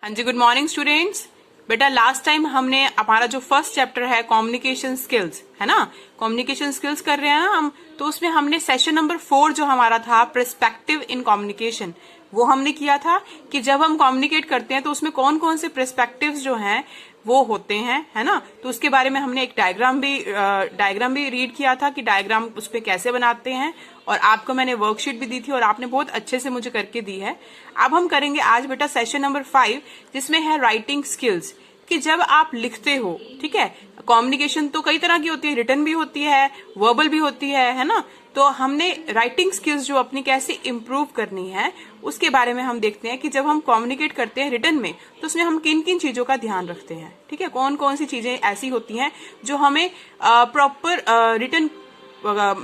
हाँ जी, good morning students. बेटा last time हमने हमारा जो फर्स्ट चैप्टर है कम्युनिकेशन स्किल्स है ना, कम्युनिकेशन स्किल्स कर रहे हैं ना हम, तो उसमें हमने सेशन नंबर 4 जो हमारा था पर्सपेक्टिव इन कम्युनिकेशन, वो हमने किया था कि जब हम कम्युनिकेट करते हैं तो उसमें कौन कौन से पर्सपेक्टिव्स जो हैं वो होते हैं, है ना। तो उसके बारे में हमने एक डायग्राम भी रीड किया था कि डायग्राम उस पर कैसे बनाते हैं, और आपको मैंने वर्कशीट भी दी थी और आपने बहुत अच्छे से मुझे करके दी है। अब हम करेंगे आज बेटा सेशन नंबर 5 जिसमें है राइटिंग स्किल्स, कि जब आप लिखते हो, ठीक है, कम्युनिकेशन तो कई तरह की होती है, रिटन भी होती है, वर्बल भी होती है ना। तो हमने राइटिंग स्किल्स जो अपनी कैसे इम्प्रूव करनी है उसके बारे में हम देखते हैं कि जब हम कम्युनिकेट करते हैं रिटन में तो उसमें हम किन किन चीजों का ध्यान रखते हैं, ठीक है, कौन कौन सी चीजें ऐसी होती हैं जो हमें प्रॉपर रिटन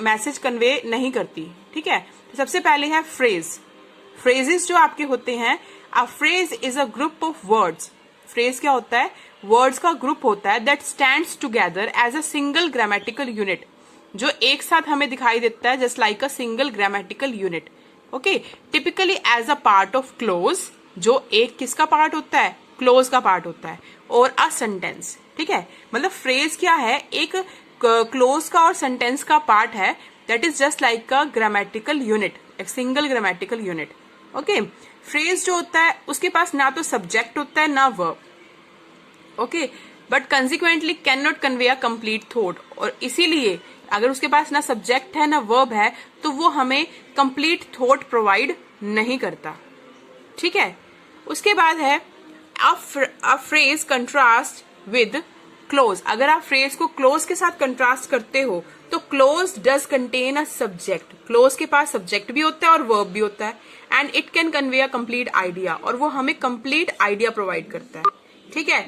मैसेज कन्वे नहीं करती, ठीक है। तो सबसे पहले है फ्रेजेस जो आपके होते हैं। A phrase is a group of words. Phrase क्या होता है? वर्ड्स का ग्रुप होता है that stands together as a single grammatical unit, जो एक साथ हमें दिखाई देता है just like a single grammatical unit. Okay, typically as a part of clause, जो एक किसका पार्ट होता है? क्लोज का पार्ट होता है, और अ सेंटेंस, ठीक है। मतलब फ्रेज क्या है? एक क्लोज का और सेंटेंस का पार्ट है, that is just like a grammatical unit, एक single grammatical unit. Okay, phrase जो होता है उसके पास ना तो सब्जेक्ट होता है ना verb, okay, but consequently can not convey a complete thought, और इसीलिए अगर उसके पास ना सब्जेक्ट है ना वर्ब है तो वो हमें कंप्लीट थॉट प्रोवाइड नहीं करता, ठीक है। उसके बाद है a phrase contrast with close. अगर आप फ्रेज को क्लोज के साथ कंट्रास्ट करते हो तो close does contain a subject, close के पास सब्जेक्ट भी होता है और वर्ब भी होता है, and it can convey a complete idea, और वो हमें कंप्लीट आइडिया प्रोवाइड करता है, ठीक है।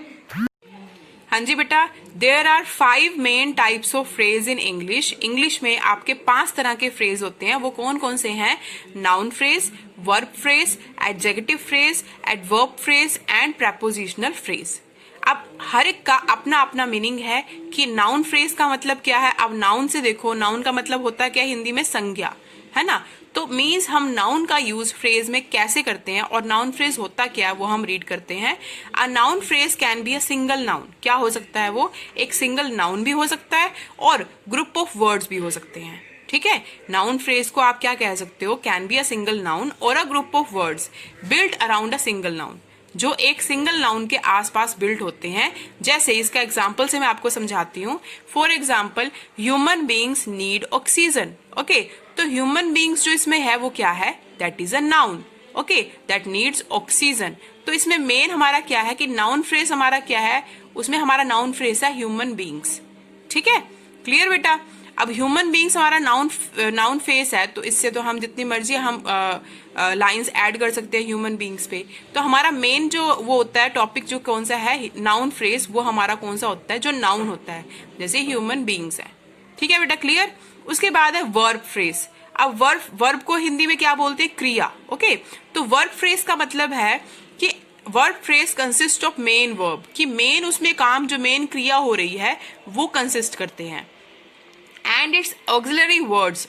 हाँ जी बेटा, there are 5 main types of phrase in English. English में आपके 5 तरह के फ्रेज होते हैं। वो कौन कौन से हैं? Noun phrase, verb phrase, adjective phrase, adverb phrase and prepositional phrase. अब हर एक का अपना अपना मीनिंग है कि नाउन फ्रेज का मतलब क्या है। अब नाउन से देखो, नाउन का मतलब होता है क्या हिंदी में? संज्ञा, है ना। तो मीन्स हम नाउन का यूज फ्रेज में कैसे करते हैं और नाउन फ्रेज होता क्या है वो हम रीड करते हैं। A noun phrase can be a single noun. क्या हो सकता है वो? एक सिंगल नाउन भी हो सकता है और ग्रुप ऑफ वर्ड्स भी हो सकते हैं, ठीक है। नाउन फ्रेज को आप क्या कह सकते हो? Can be a single noun और a group of words built around a single noun, जो एक सिंगल नाउन के आसपास बिल्ड होते हैं। जैसे इसका एग्जाम्पल से मैं आपको समझाती हूँ। For example, human beings need oxygen. Okay, तो ह्यूमन बींग्स जो इसमें है वो क्या है? That is a noun, okay, that needs oxygen. तो इसमें मेन हमारा क्या है कि नाउन फ्रेज हमारा क्या है? उसमें हमारा नाउन फ्रेज है ह्यूमन बींग्स, ठीक है। क्लियर बेटा? अब ह्यूमन बींग्स हमारा नाउन फेस है, तो इससे तो हम जितनी मर्जी हम लाइंस ऐड कर सकते हैं ह्यूमन बींग्स पे। तो हमारा मेन जो वो होता है टॉपिक जो कौन सा है? नाउन फ्रेज, वो हमारा कौन सा होता है? जो नाउन होता है, जैसे ह्यूमन बींग्स है, ठीक है बेटा। क्लियर? उसके बाद है वर्ब फ्रेज। अब वर्ब को हिंदी में क्या बोलते हैं? क्रिया, ओके। तो वर्ब फ्रेज का मतलब है कि verb phrase consist of main verb, कि मेन उसमें काम जो मेन क्रिया हो रही है वो कंसिस्ट करते हैं, and it's auxiliary words,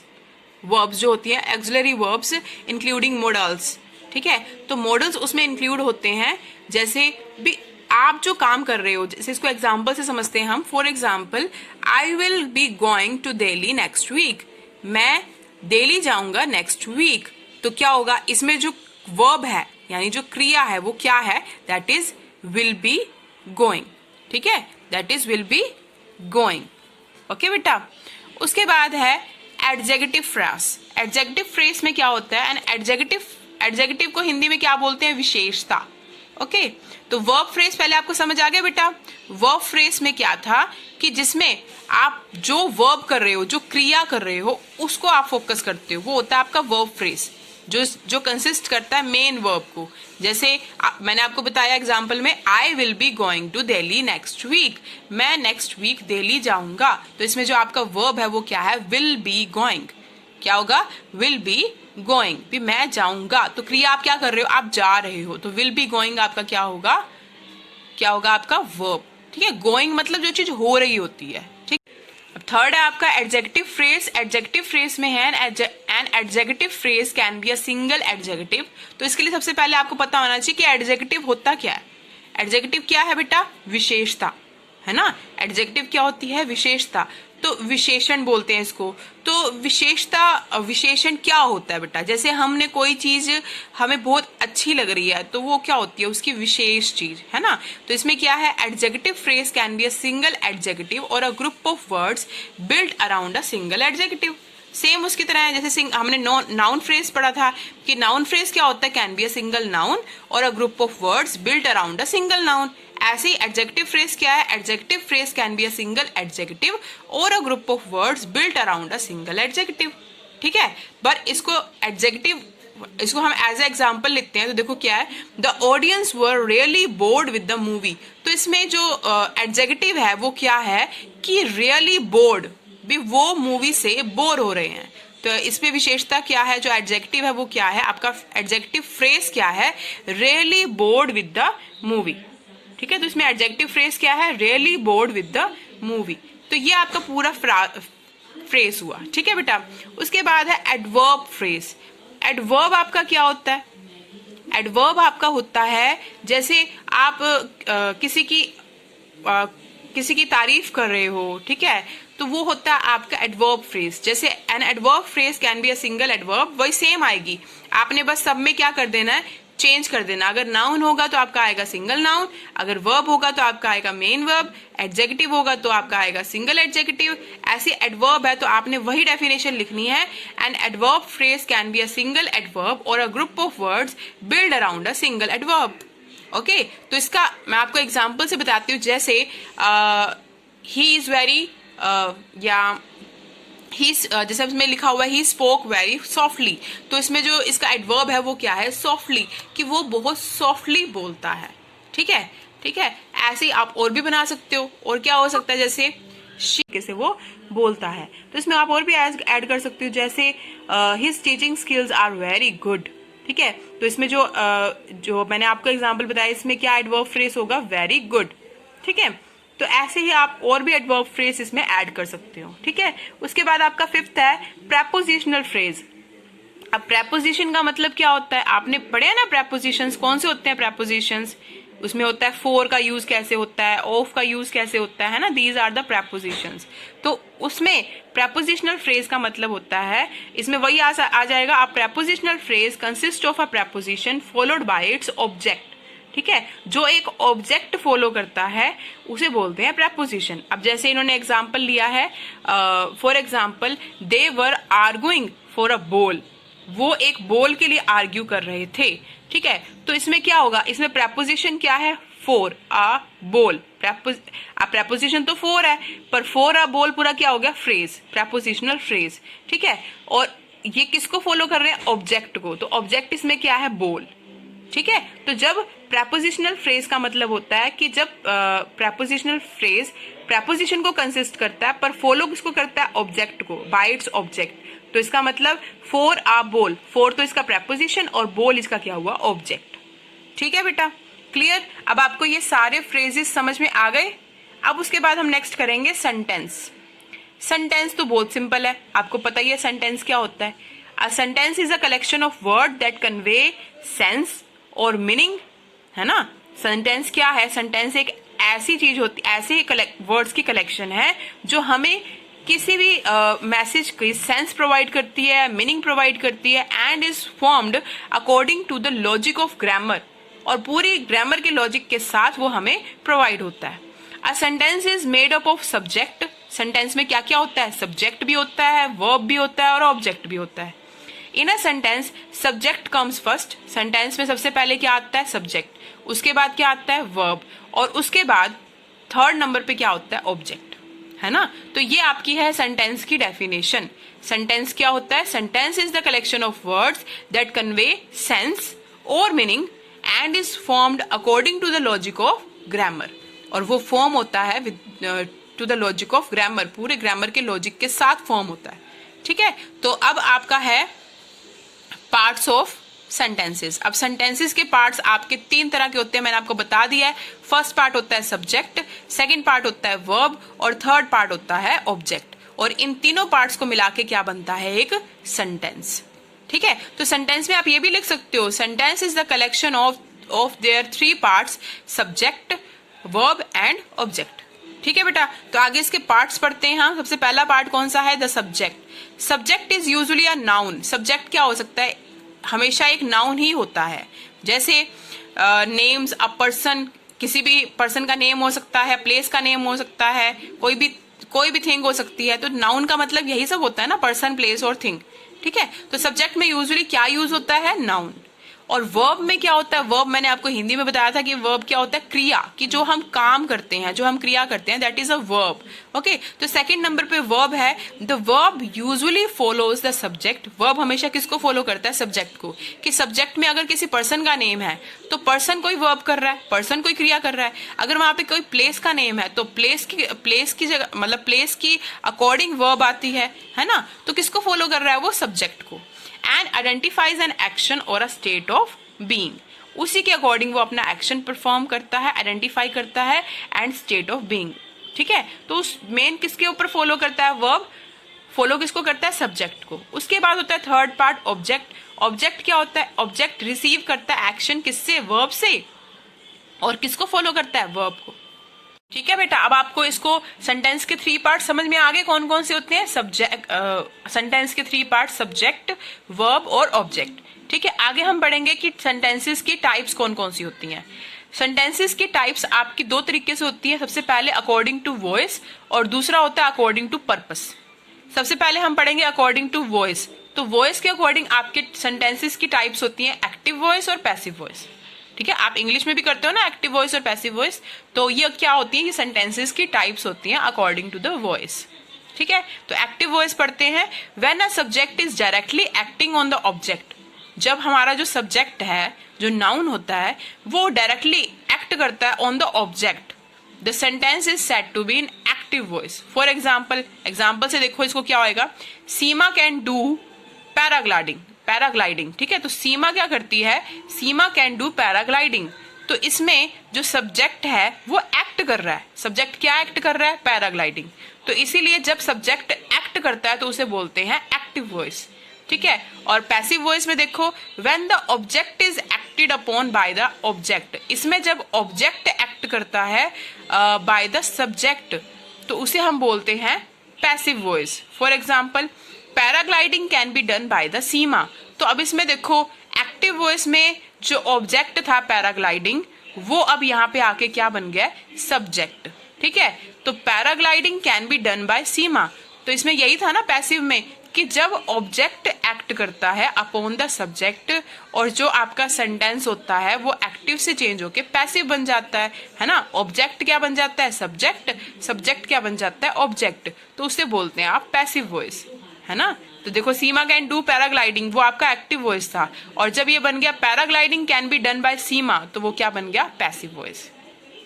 verbs जो होती है ऑक्सिलरी वर्ब्स इंक्लूडिंग मॉडल्स, ठीक है। तो मॉडल्स उसमें इंक्लूड होते हैं। जैसे भी आप जो काम कर रहे हो, जैसे इसको एग्जाम्पल से समझते हैं हम। For example, I will be going to Delhi next week. मैं दिल्ली जाऊंगा नेक्स्ट वीक। तो क्या होगा? इसमें जो वर्ब है यानी जो क्रिया है वो क्या है? That is will be going, ठीक है, that is will be going, okay बेटा। उसके बाद है एडजेक्टिव फ्रेज। एडजेक्टिव फ्रेज में क्या होता है? एंड एडजेक्टिव को हिंदी में क्या बोलते हैं? विशेषता, ओके। तो वर्ब फ्रेज पहले आपको समझ आ गया बेटा। वर्ब फ्रेज में क्या था कि जिसमें आप जो वर्ब कर रहे हो, जो क्रिया कर रहे हो, उसको आप फोकस करते हो, वो होता है आपका वर्ब फ्रेज, जो कंसिस्ट करता है मेन वर्ब को। जैसे मैंने आपको बताया एग्जांपल में, I will be going to Delhi next week. मैं नेक्स्ट वीक दिल्ली जाऊंगा। तो इसमें जो आपका वर्ब है वो क्या है? Will be going. क्या होगा? विल बी गोइंग, भी मैं जाऊंगा। तो क्रिया आप क्या कर रहे हो? आप जा रहे हो। तो विल बी गोइंग आपका क्या होगा? क्या होगा आपका? वर्ब, ठीक है। गोइंग मतलब जो चीज हो रही होती है, ठीक। अब थर्ड है आपका एडजेक्टिव फ्रेज। एडजेक्टिव फ्रेज में है an adjective phrase can be a single adjective. तो इसके लिए सबसे पहले आपको पता होना चाहिए कि एडजेक्टिव होता क्या है। एडजेक्टिव क्या है बेटा? विशेषता, है ना। एडजेक्टिव क्या होती है? विशेषता। तो विशेषण बोलते हैं इसको। तो विशेषता, विशेषण क्या होता है बेटा? जैसे हमने कोई चीज हमें बहुत अच्छी लग रही है तो वो क्या होती है? उसकी विशेष चीज, है ना। तो इसमें क्या है? Adjective phrase can be a single adjective और a group of words built around a single adjective. Same उसकी तरह है जैसे हमने नाउन फ्रेज पढ़ा था कि नाउन फ्रेज क्या होता है? Can be a single noun और a group of words built around a single noun. ऐसे ही एडजेक्टिव फ्रेज क्या है? Adjective phrase can be a single adjective और a group of words built around a single adjective. ठीक है, पर इसको एडजेक्टिव, इसको हम एज ए एग्जाम्पल लिखते हैं तो देखो क्या है? The audience were really bored with the movie. तो इसमें जो एडजेक्टिव है वो क्या है कि रियली बोर्ड, भी वो मूवी से बोर हो रहे हैं। तो इसमें विशेषता क्या है? जो एडजेक्टिव है वो क्या है? आपका एडजेक्टिव फ्रेज क्या है? Really bored with the movie. ठीक है, तो इसमें एडजेक्टिव फ्रेज क्या है? Really bored with the movie. तो ये आपका पूरा फ्रेज हुआ। ठीक है बेटा, उसके बाद है एडवर्ब फ्रेज। एडवर्ब आपका क्या होता है? एडवर्ब आपका होता है जैसे आप किसी की तारीफ कर रहे हो, ठीक है, तो वो होता है आपका एडवर्ब फ्रेज। जैसे N adverb phrase can be a single adverb, वही सेम आएगी। आपने बस सब में क्या कर देना है? चेंज कर देना। अगर नाउन होगा तो आपका आएगा सिंगल नाउन, अगर वर्ब होगा तो आपका आएगा मेन वर्ब, एडजेक्टिव होगा तो आपका आएगा सिंगल एडजेक्टिव। ऐसे एडवर्ब है तो आपने वही डेफिनेशन लिखनी है। An adverb phrase can be a single adverb और a group of words build around a single adverb. Okay, तो इसका मैं आपको एग्जाम्पल से बताती हूँ। जैसे ही इज वेरी, या जैसे इसमें लिखा हुआ है ही स्पोक वेरी सॉफ्टली, तो इसमें जो इसका एडवर्ब है वो क्या है? सॉफ्टली, कि वो बहुत सॉफ्टली बोलता है। ठीक है, ठीक है, ऐसे ही आप और भी बना सकते हो। और क्या हो सकता है? जैसे कैसे वो बोलता है, तो इसमें आप और भी ऐड कर सकते हो। जैसे his teaching skills are very good. ठीक है, तो इसमें जो मैंने आपको एग्जाम्पल बताया, इसमें क्या एडवर्ब फ्रेज होगा? Very good. ठीक है, तो ऐसे ही आप और भी एडवर्ब फ्रेज इसमें ऐड कर सकते हो। ठीक है, उसके बाद आपका फिफ्थ है प्रेपोजिशनल फ्रेज। अब प्रेपोजिशन का मतलब क्या होता है? आपने पढ़े हैं ना प्रेपोजिशंस, कौन से होते हैं प्रेपोजिशंस? उसमें होता है फॉर का यूज कैसे होता है, ऑफ का यूज कैसे होता है ना, दीज आर द प्रेपोजिशंस। तो उसमें प्रेपोजिशनल फ्रेज का मतलब होता है, इसमें वही आ जाएगा। आप prepositional phrase consist of a preposition followed by its object. ठीक है, जो एक ऑब्जेक्ट फॉलो करता है उसे बोलते हैं प्रेपोजिशन। अब जैसे इन्होंने एग्जांपल लिया है, for example they were arguing for a ball, वो एक बॉल के लिए आर्ग्यू कर रहे थे। ठीक है, तो इसमें क्या होगा? इसमें प्रेपोजिशन क्या है? For a ball. प्रेपोजिशन तो फॉर है, पर फॉर अ बॉल पूरा क्या हो गया? Phrase, prepositional phrase. ठीक है, और ये किसको फॉलो कर रहे हैं? ऑब्जेक्ट को। तो ऑब्जेक्ट इसमें क्या है? बॉल। ठीक है, तो जब प्रेपोजिशनल फ्रेज का मतलब होता है कि जब प्रेपोजिशनल फ्रेज प्रेपोजिशन को कंसिस्ट करता है पर फॉलो किसको करता है? ऑब्जेक्ट को, बाय इट्स ऑब्जेक्ट। तो इसका मतलब फॉर अ बॉल, फॉर तो इसका प्रेपोजिशन और बॉल इसका क्या हुआ? ऑब्जेक्ट। ठीक है बेटा, क्लियर? अब आपको ये सारे फ्रेजेस समझ में आ गए। अब उसके बाद हम नेक्स्ट करेंगे सेंटेंस। सेंटेंस तो बहुत सिंपल है, आपको पता ही है सेंटेंस क्या होता है। अ sentence is a collection of word that convey sense और मीनिंग, है ना। सेंटेंस क्या है? सेंटेंस एक ऐसी चीज होती, ऐसे वर्ड्स की कलेक्शन है जो हमें किसी भी मैसेज की सेंस प्रोवाइड करती है, मीनिंग प्रोवाइड करती है, and is formed according to the logic of grammar, और पूरी ग्रामर के लॉजिक के साथ वो हमें प्रोवाइड होता है। अ sentence is made up of subject. Sentence में क्या क्या होता है? सब्जेक्ट भी होता है, वर्ब भी होता है और ऑब्जेक्ट भी होता है। In a sentence subject comes first. Sentence में सबसे पहले क्या आता है? सब्जेक्ट, उसके बाद क्या आता है? वर्ब, और उसके बाद थर्ड नंबर पे क्या होता है? ऑब्जेक्ट, है ना। तो ये आपकी है सेंटेंस की डेफिनेशन। सेंटेंस क्या होता है? Sentence is the collection of words that convey sense और meaning and is formed according to the logic of grammar, और वो फॉर्म होता है with to the logic of grammar, पूरे ग्रामर के लॉजिक के साथ फॉर्म होता है। ठीक है, तो अब आपका है पार्ट्स ऑफ सेंटेंसेस। अब सेंटेंसेस के पार्ट्स आपके तीन तरह के होते हैं, मैंने आपको बता दिया है। फर्स्ट पार्ट होता है सब्जेक्ट, सेकंड पार्ट होता है वर्ब, और थर्ड पार्ट होता है ऑब्जेक्ट। और इन तीनों पार्ट्स को मिला के क्या बनता है? एक सेंटेंस। ठीक है, तो सेंटेंस में आप ये भी लिख सकते हो, sentence is the collection of of their three parts, subject, verb and object. ठीक है बेटा, तो आगे इसके पार्ट्स पढ़ते हैं हम। सबसे पहला पार्ट कौन सा है? The subject. Subject is usually a noun. Subject क्या हो सकता है? हमेशा एक नाउन ही होता है। जैसे नेम्स, अ पर्सन, किसी भी पर्सन का नेम हो सकता है, प्लेस का नेम हो सकता है, कोई भी थिंग हो सकती है। तो नाउन का मतलब यही सब होता है ना, पर्सन, प्लेस और थिंग। ठीक है, तो सब्जेक्ट में यूजुअली क्या यूज होता है? नाउन। और वर्ब में क्या होता है? वर्ब मैंने आपको हिंदी में बताया था कि वर्ब क्या होता है? क्रिया, कि जो हम काम करते हैं, जो हम क्रिया करते हैं, that is a verb. Okay, तो सेकंड नंबर पे वर्ब है। The verb usually follows the subject. Verb हमेशा किसको फॉलो करता है? सब्जेक्ट को। कि सब्जेक्ट में अगर किसी पर्सन का नेम है तो पर्सन कोई वर्ब कर रहा है, पर्सन कोई क्रिया कर रहा है। अगर वहां पे कोई प्लेस का नेम है तो प्लेस की जगह, मतलब प्लेस की अकॉर्डिंग वर्ब आती है ना। तो किसको फॉलो कर रहा है? वो सब्जेक्ट को। एंड आइडेंटिफाइज एन एक्शन और अ स्टेट ऑफ बीइंग। उसी के अकॉर्डिंग वो अपना एक्शन परफॉर्म करता है, आइडेंटिफाई करता है, एंड स्टेट ऑफ बीइंग। ठीक है, तो उस मेन किसके ऊपर फॉलो करता है? वर्ब फॉलो किसको करता है? सब्जेक्ट को। उसके बाद होता है थर्ड पार्ट, ऑब्जेक्ट। ऑब्जेक्ट क्या होता है? ऑब्जेक्ट रिसीव करता है एक्शन किससे? वर्ब से। और किसको फॉलो करता है? वर्ब को। ठीक है बेटा, अब आपको इसको सेंटेंस के थ्री पार्ट समझ में आ गए कौन कौन से होते हैं? सब्जेक्ट, सेंटेंस के थ्री पार्ट, सब्जेक्ट, वर्ब और ऑब्जेक्ट। ठीक है, आगे हम पढ़ेंगे कि सेंटेंसेस की टाइप्स कौन कौन सी होती हैं। सेंटेंसेस की टाइप्स आपकी दो तरीके से होती है। सबसे पहले अकॉर्डिंग टू वॉइस और दूसरा होता है अकॉर्डिंग टू पर्पस। सबसे पहले हम पढ़ेंगे अकॉर्डिंग टू वॉइस। तो वॉइस के अकॉर्डिंग आपके सेंटेंसेस की टाइप्स होती हैं एक्टिव वॉइस और पैसिव वॉइस। ठीक है, आप इंग्लिश में भी करते हो ना एक्टिव वॉइस और पैसिव वॉइस। तो ये क्या होती है? ये सेंटेंसेस की टाइप्स होती हैं अकॉर्डिंग टू द वॉइस। ठीक है, तो एक्टिव वॉइस पढ़ते हैं। When a subject is directly acting on the object. जब हमारा जो सब्जेक्ट है, जो नाउन होता है, वो डायरेक्टली एक्ट करता है on the object, the sentence is said to be in active voice. For example से देखो इसको क्या होएगा? Seema can do paragliding. ठीक है, तो सीमा क्या करती है? Seema can do paragliding. तो इसमें जो सब्जेक्ट है वो एक्ट कर रहा है। सब्जेक्ट क्या एक्ट कर रहा है? पैराग्लाइडिंग। तो इसीलिए जब सब्जेक्ट एक्ट करता है तो उसे बोलते हैं एक्टिव वॉइस। ठीक है, और पैसिव वॉइस में देखो, when the object is acted upon by the object. इसमें जब ऑब्जेक्ट एक्ट करता है बाय द सब्जेक्ट तो उसे हम बोलते हैं passive voice. For example, paragliding can be done by the Seema. तो अब इसमें देखो, एक्टिव वॉइस में जो ऑब्जेक्ट था पैराग्लाइडिंग, वो अब यहाँ पे आके क्या बन गया? सब्जेक्ट। ठीक है, तो paragliding can be done by Seema. तो इसमें यही था ना पैसिव में, कि जब ऑब्जेक्ट एक्ट करता है अपॉन द सब्जेक्ट और जो आपका सेंटेंस होता है वो एक्टिव से चेंज होके पैसिव बन जाता है ना। ऑब्जेक्ट क्या बन जाता है? सब्जेक्ट। सब्जेक्ट क्या बन जाता है? ऑब्जेक्ट। तो उसे बोलते हैं आप पैसिव वॉइस, है ना। तो देखो, सीमा कैन डू पैराग्लाइडिंग, वो आपका एक्टिव वॉइस था, और जब ये बन गया paragliding can be done by Seema, तो वो क्या बन गया? Passive voice.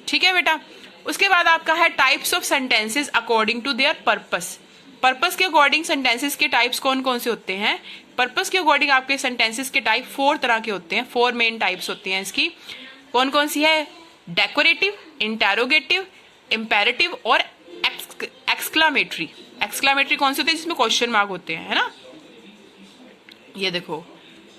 ठीक है बेटा, उसके बाद आपका है types of sentences according to their purpose. Purpose के अकॉर्डिंग सेंटेंसेस के टाइप्स कौन कौन से होते हैं? पर्पस के अकॉर्डिंग आपके सेंटेंसेस के टाइप 4 तरह के होते हैं। 4 मेन टाइप्स होती हैं इसकी। कौन कौन सी है? डेकोरेटिव, इंटेरोगेटिव, इंपेरेटिव और एक्सक्लामेटरी। एक्सक्लामेटरी कौन से होते हैं? जिसमें क्वेश्चन मार्क होते हैं, है ना। ये देखो,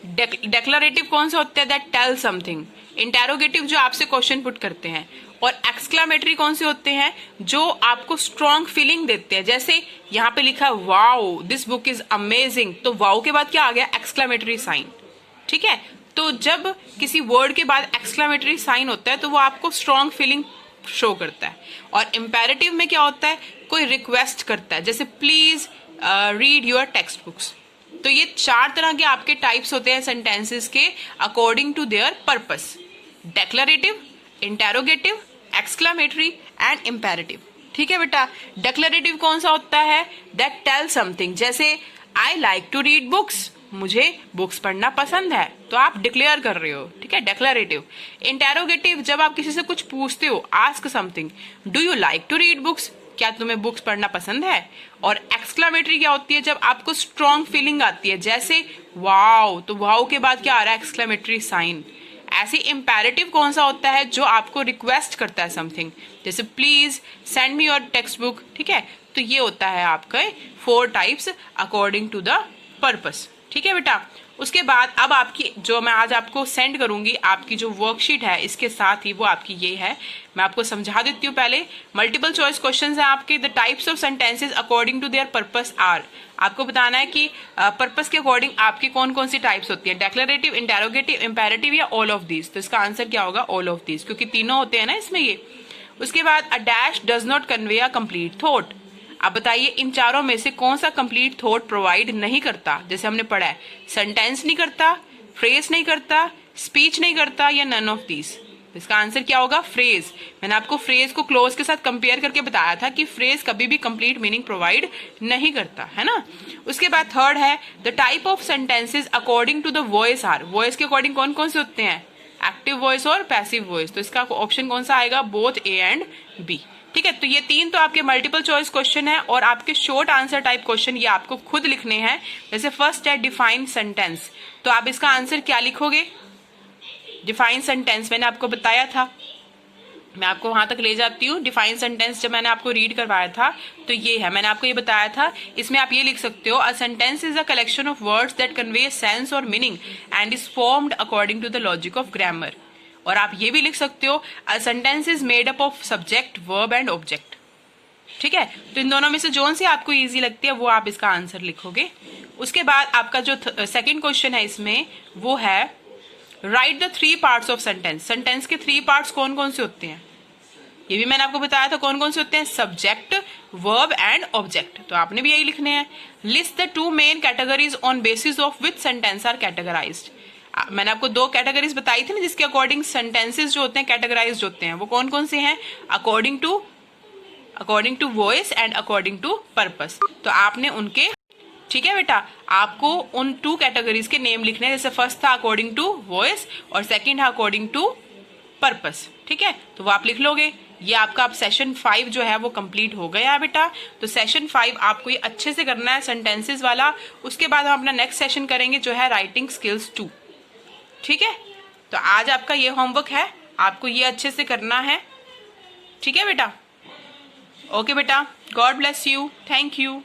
डेक्लरेटिव कौन से होते हैं? That tell something. इंटेरोगेटिव जो आपसे क्वेश्चन पुट करते हैं। और एक्सक्लामेटरी कौन से होते हैं? जो आपको स्ट्रॉन्ग फीलिंग देते हैं। जैसे यहाँ पे लिखा है wow this book is amazing, तो वाओ के बाद क्या आ गया? Exclamatory sign. ठीक है, तो जब किसी वर्ड के बाद एक्सक्लामेटरी साइन होता है तो वो आपको स्ट्रॉन्ग फीलिंग शो करता है। और इंपेरेटिव में क्या होता है? कोई रिक्वेस्ट करता है, जैसे please read your text books. तो ये 4 तरह के आपके टाइप्स होते हैं सेंटेंसेस के according to their purpose. Declarative, interrogative, exclamatory and imperative. ठीक है बेटा, डेक्लरेटिव कौन सा होता है? That tell something. जैसे I like to read books, मुझे बुक्स पढ़ना पसंद है, तो आप डिक्लेयर कर रहे हो। ठीक है, डेक्लरेटिव। इंटेरोगेटिव, जब आप किसी से कुछ पूछते हो, ask something, do you like to read books, क्या तुम्हें बुक्स पढ़ना पसंद है। और एक्सक्लामेटरी क्या होती है? जब आपको स्ट्रॉन्ग फीलिंग आती है, जैसे वाओ, तो वाओ के बाद क्या आ रहा है? Exclamatory sign. ऐसे इंपेरेटिव कौन सा होता है? जो आपको रिक्वेस्ट करता है समथिंग, जैसे please send me your text book. ठीक है, तो ये होता है आपका 4 types according to the purpose. ठीक है बेटा। उसके बाद अब आपकी जो मैं आज आपको सेंड करूंगी, आपकी जो वर्कशीट है इसके साथ ही वो आपकी ये है। मैं आपको समझा देती हूँ पहले। मल्टीपल चॉइस क्वेश्चंस हैं आपके। The types of sentences according to their purpose are. आपको बताना है कि पर्पस के अकॉर्डिंग आपकी कौन कौन सी टाइप्स होती है, डेक्लरेटिव, इंटेरोगेटिव, इंपेरेटिव या ऑल ऑफ दीज। तो इसका आंसर क्या होगा? ऑल ऑफ दीज, क्योंकि तीनों होते हैं ना इसमें ये। उसके बाद a dash does not convey a complete thought. अब बताइए इन चारों में से कौन सा कंप्लीट थॉट प्रोवाइड नहीं करता? जैसे हमने पढ़ा है, सेंटेंस नहीं करता, फ्रेज नहीं करता, स्पीच नहीं करता या नन ऑफ दीज। इसका आंसर क्या होगा? फ्रेज। मैंने आपको फ्रेज को क्लोज के साथ कंपेयर करके बताया था कि फ्रेज कभी भी कंप्लीट मीनिंग प्रोवाइड नहीं करता, है ना। उसके बाद थर्ड है the type of sentences according to the voice are. Voice के अकॉर्डिंग कौन कौन से होते हैं? एक्टिव वॉइस और पैसिव वॉइस। तो इसका ऑप्शन कौन सा आएगा? Both A and B. ठीक है, तो ये तीन तो आपके मल्टीपल चॉइस क्वेश्चन है। और आपके शॉर्ट आंसर टाइप क्वेश्चन ये आपको खुद लिखने हैं। जैसे फर्स्ट है डिफाइन सेंटेंस, तो आप इसका आंसर क्या लिखोगे? डिफाइन सेंटेंस मैंने आपको बताया था, मैं आपको वहां तक ले जाती हूँ। डिफाइन सेंटेंस जब मैंने आपको रीड करवाया था तो ये है, मैंने आपको ये बताया था। इसमें आप ये लिख सकते हो, a sentence is a collection of words that convey sense और meaning and is formed according to the logic of grammar. और आप ये भी लिख सकते हो, a sentence is made up of subject, verb and object. ठीक है, तो इन दोनों में से जोन सी आपको इजी लगती है वो आप इसका आंसर लिखोगे। उसके बाद आपका जो सेकंड क्वेश्चन है इसमें वो है right the three parts of sentence. Sentence के थ्री पार्ट्स कौन कौन से होते हैं? ये भी मैंने आपको बताया था कौन कौन से होते हैं, सब्जेक्ट, वर्ब एंड ऑब्जेक्ट। तो आपने भी यही लिखने हैं। List the two main categories on basis of which sentence are categorised. मैंने आपको दो कैटेगरीज बताई थी ना जिसके अकॉर्डिंग सेंटेंसेस जो होते हैं कैटेगराइज्ड होते हैं, वो कौन कौन से हैं? According to voice and according to purpose. तो आपने उनके, ठीक है बेटा, आपको उन टू कैटेगरीज के नेम लिखने हैं। जैसे फर्स्ट था अकॉर्डिंग टू वॉइस और सेकंड है अकॉर्डिंग टू पर्पस। ठीक है, तो वो आप लिख लोगे। ये आपका अब सेशन 5 जो है वो कंप्लीट हो गया है बेटा। तो सेशन 5 आपको ये अच्छे से करना है, सेंटेंसेस वाला। उसके बाद हम अपना नेक्स्ट सेशन करेंगे जो है राइटिंग स्किल्स 2। ठीक है, तो आज आपका ये होमवर्क है, आपको ये अच्छे से करना है। ठीक है बेटा, ओके बेटा, God bless you, thank you.